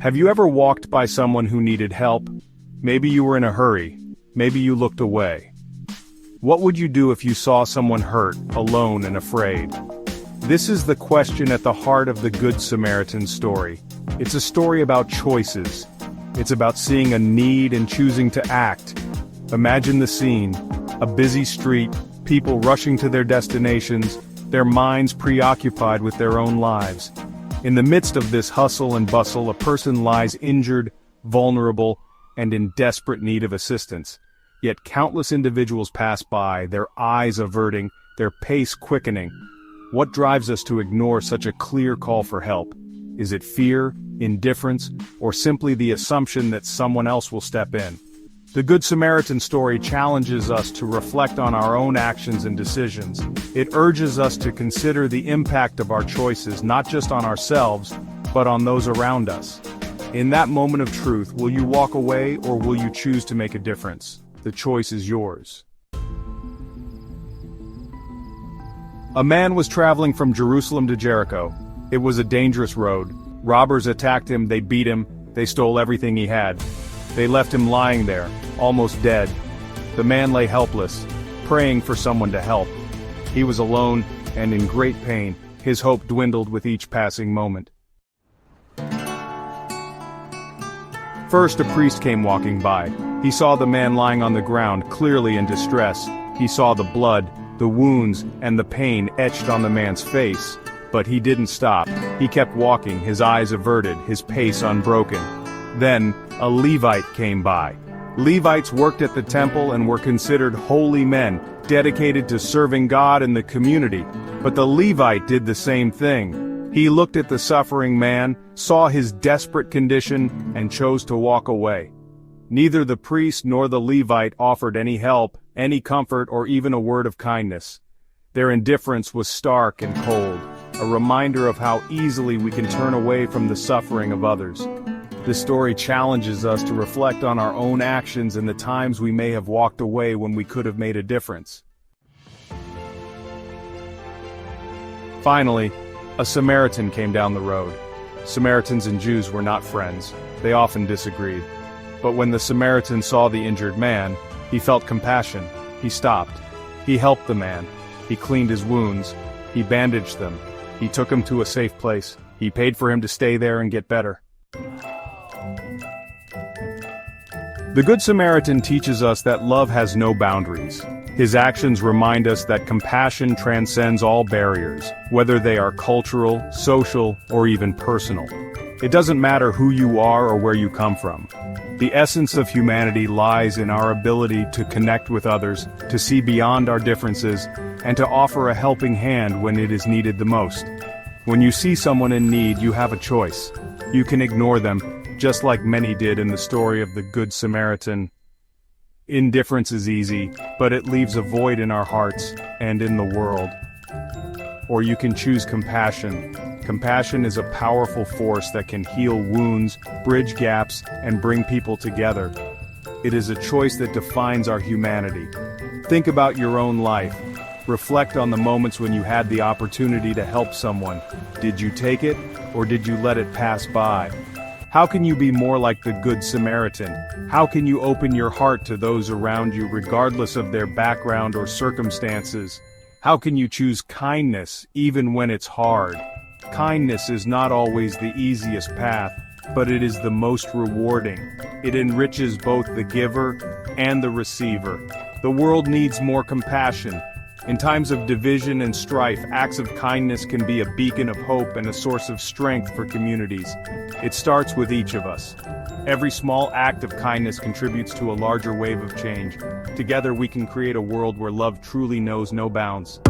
Have you ever walked by someone who needed help? Maybe you were in a hurry. Maybe you looked away. What would you do if you saw someone hurt, alone and afraid? This is the question at the heart of the Good Samaritan story. It's a story about choices. It's about seeing a need and choosing to act. Imagine the scene: a busy street, people rushing to their destinations, their minds preoccupied with their own lives. In the midst of this hustle and bustle, a person lies injured, vulnerable, and in desperate need of assistance. Yet countless individuals pass by, their eyes averting, their pace quickening. What drives us to ignore such a clear call for help? Is it fear, indifference, or simply the assumption that someone else will step in? The Good Samaritan story challenges us to reflect on our own actions and decisions. It urges us to consider the impact of our choices not just on ourselves, but on those around us. In that moment of truth, will you walk away or will you choose to make a difference? The choice is yours. A man was traveling from Jerusalem to Jericho. It was a dangerous road. Robbers attacked him, they beat him, they stole everything he had. They left him lying there, almost dead. The man lay helpless, praying for someone to help. He was alone and in great pain. His hope dwindled with each passing moment. First, a priest came walking by. He saw the man lying on the ground, clearly in distress. He saw the blood, the wounds, and the pain etched on the man's face. But he didn't stop. He kept walking, his eyes averted, his pace unbroken. Then, a Levite came by. Levites worked at the temple and were considered holy men, dedicated to serving God and the community. But the Levite did the same thing. He looked at the suffering man, saw his desperate condition, and chose to walk away. Neither the priest nor the Levite offered any help, any comfort, or even a word of kindness. Their indifference was stark and cold, a reminder of how easily we can turn away from the suffering of others. This story challenges us to reflect on our own actions and the times we may have walked away when we could have made a difference. Finally, a Samaritan came down the road. Samaritans and Jews were not friends. They often disagreed. But when the Samaritan saw the injured man, he felt compassion. He stopped. He helped the man. He cleaned his wounds. He bandaged them. He took him to a safe place. He paid for him to stay there and get better. The Good Samaritan teaches us that love has no boundaries. His actions remind us that compassion transcends all barriers, whether they are cultural, social, or even personal. It doesn't matter who you are or where you come from. The essence of humanity lies in our ability to connect with others, to see beyond our differences, and to offer a helping hand when it is needed the most. When you see someone in need, you have a choice. You can ignore them, just like many did in the story of the Good Samaritan. Indifference is easy, but it leaves a void in our hearts and in the world. Or you can choose compassion. Compassion is a powerful force that can heal wounds, bridge gaps, and bring people together. It is a choice that defines our humanity. Think about your own life. Reflect on the moments when you had the opportunity to help someone. Did you take it, or did you let it pass by? How can you be more like the Good Samaritan? How can you open your heart to those around you regardless of their background or circumstances? How can you choose kindness even when it's hard? Kindness is not always the easiest path, but it is the most rewarding. It enriches both the giver and the receiver. The world needs more compassion. In times of division and strife, acts of kindness can be a beacon of hope and a source of strength for communities. It starts with each of us. Every small act of kindness contributes to a larger wave of change. Together we can create a world where love truly knows no bounds.